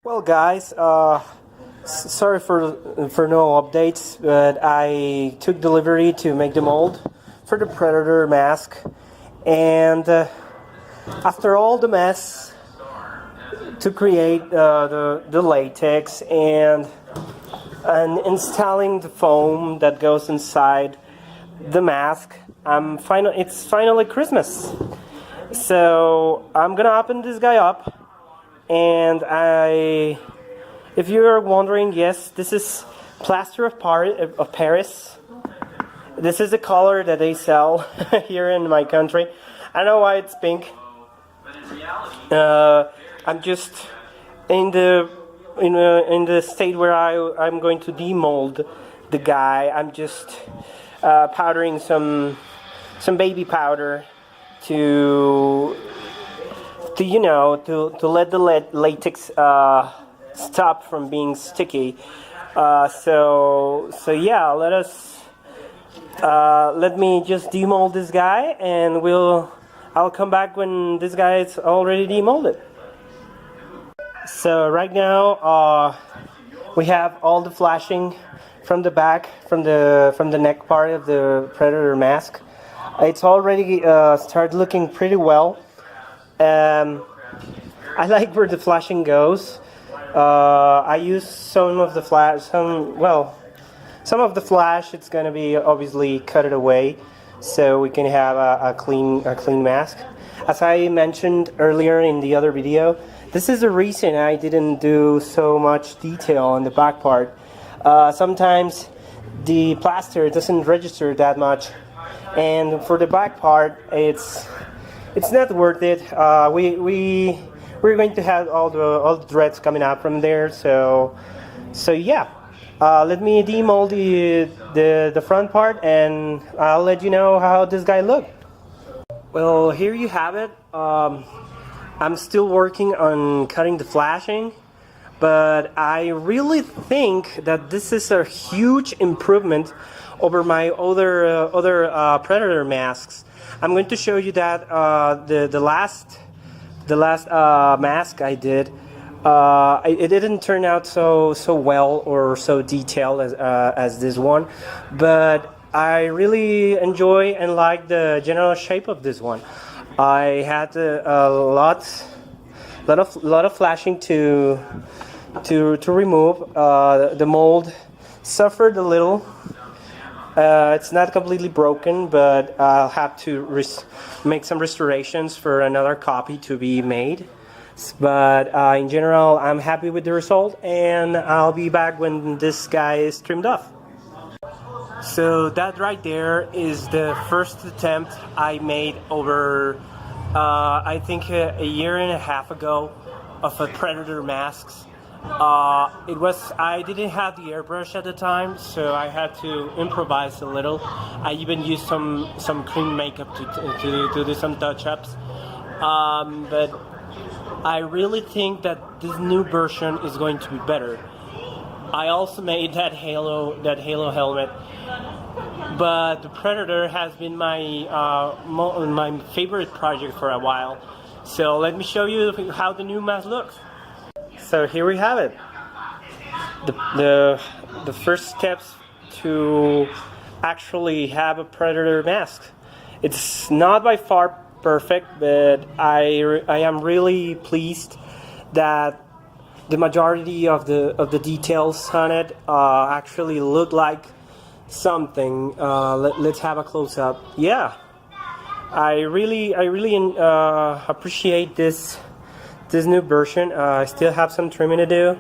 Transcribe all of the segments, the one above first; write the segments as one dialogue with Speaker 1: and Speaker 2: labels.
Speaker 1: Well, guys, sorry for no updates, but I took delivery to make the mold for the Predator mask, and after all the mess to create the latex and installing the foam that goes inside the mask, it's finally Christmas. So I'm gonna open this guy up. And if you're wondering, yes, this is plaster of Paris. This is the color that they sell here in my country. I don't know why it's pink. I'm just in the state where I'm going to demold the guy. I'm just powdering some baby powder to let the latex stop from being sticky. So yeah, let me just demold this guy, and I'll come back when this guy is already demolded. So right now we have all the flashing from the back, from the neck part of the Predator mask. It's already started looking pretty well. I like where the flashing goes. I use some of the flash. Some of the flash. It's gonna be obviously cut it away, so we can have a clean mask. As I mentioned earlier in the other video, this is the reason I didn't do so much detail on the back part. Sometimes the plaster doesn't register that much, and for the back part, it's not worth it. We're going to have all the threads coming out from there. So yeah. Let me demold the front part, and I'll let you know how this guy looks. Well, here you have it. I'm still working on cutting the flashing, but I really think that this is a huge improvement over my other Predator masks. I'm going to show you that the last mask I did, it didn't turn out so well or so detailed as this one, but I really enjoy and like the general shape of this one. I had a lot of flashing to remove. The mold suffered a little. It's not completely broken, but I'll have to make some restorations for another copy to be made. But in general, I'm happy with the result, and I'll be back when this guy is trimmed off. So that right there is the first attempt I made over, I think a year and a half ago, of a Predator masks. I didn't have the airbrush at the time, so I had to improvise a little. I even used some cream makeup to do some touch-ups. But I really think that this new version is going to be better. I also made that Halo helmet, but the Predator has been my favorite project for a while. So let me show you how the new mask looks. So here we have it. The first steps to actually have a Predator mask. It's not by far perfect, but I am really pleased that the majority of the details on it actually look like something. Let's have a close up. Yeah, I really appreciate this new version. I still have some trimming to do,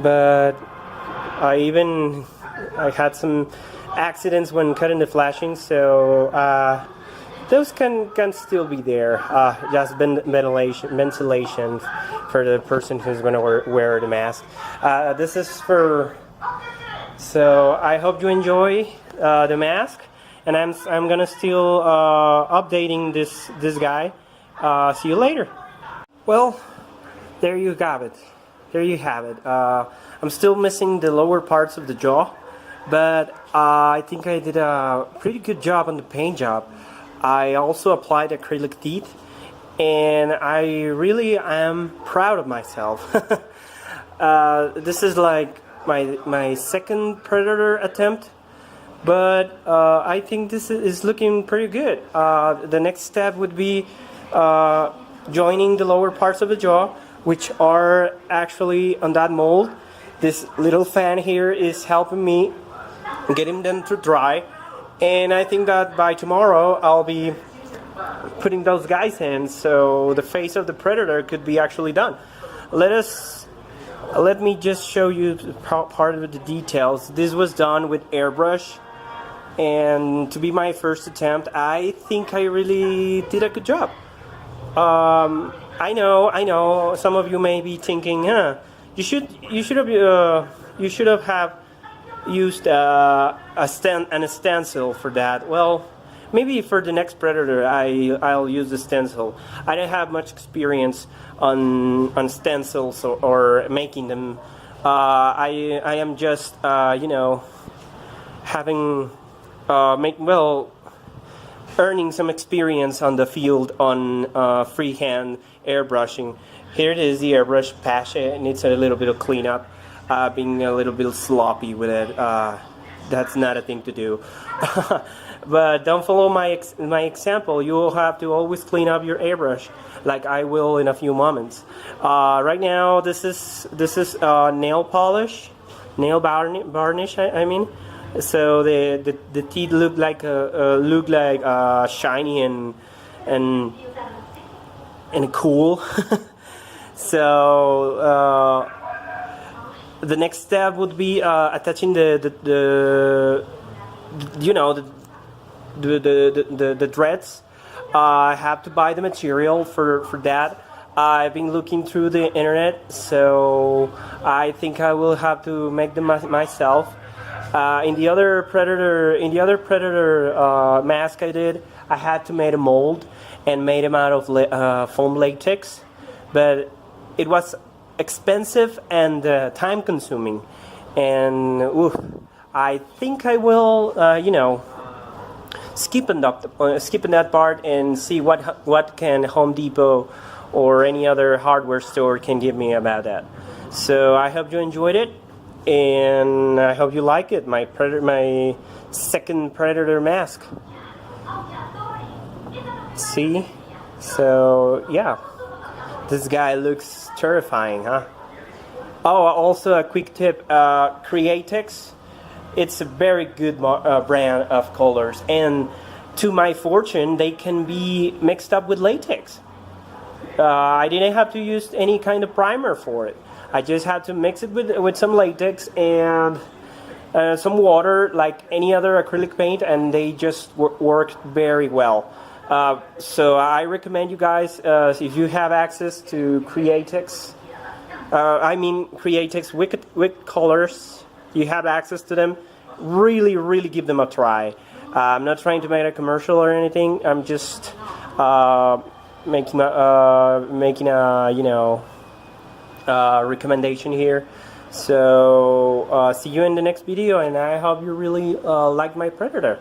Speaker 1: but I had some accidents when cutting the flashing, so those can still be there. Just ventilation for the person who's going to wear the mask. This is for. So I hope you enjoy the mask, and I'm gonna still updating this guy. See you later. Well, there you have it. There you have it. I'm still missing the lower parts of the jaw, but I think I did a pretty good job on the paint job. I also applied acrylic teeth, and I really am proud of myself. This is like my second Predator attempt, but I think this is looking pretty good. The next step would be joining the lower parts of the jaw, which are actually on that mold. This little fan here is helping me getting them to dry, and I think that by tomorrow I'll be putting those guys in, so the face of the Predator could be actually done. Let me just show you part of the details. This was done with airbrush, and to be my first attempt, I think I really did a good job. I know. Some of you may be thinking, you should have used a stencil for that. Well, maybe for the next Predator, I'll use the stencil. I don't have much experience on stencils or making them. I am just having earning some experience on the field on freehand airbrushing. Here it is, the airbrush patch. It needs a little bit of cleanup. Being a little bit sloppy with it. That's not a thing to do. But don't follow my example. You will have to always clean up your airbrush, like I will in a few moments. Right now, this is nail polish, nail varnish. I mean, so the teeth look like shiny and cool. So the next step would be attaching the dreads. I have to buy the material for that. I've been looking through the internet, so I think I will have to make them myself. In the other Predator mask I did, I had to make a mold and made them out of foam latex, but it was expensive and time consuming, and I think I will skipping that part and see what can Home Depot or any other hardware store can give me about that. So I hope you enjoyed it, and I hope you like it. My second Predator mask. See? So yeah, this guy looks terrifying, huh? Oh, also a quick tip: Createx. It's a very good brand of colors, and to my fortune, they can be mixed up with latex. I didn't have to use any kind of primer for it. I just had to mix it with some latex and some water, like any other acrylic paint, and they just worked very well. So I recommend you guys, if you have access to Createx, Createx Wicked Colors, you have access to them, really give them a try. I'm not trying to make a commercial or anything. I'm just making a recommendation here. So see you in the next video, and I hope you really like my Predator.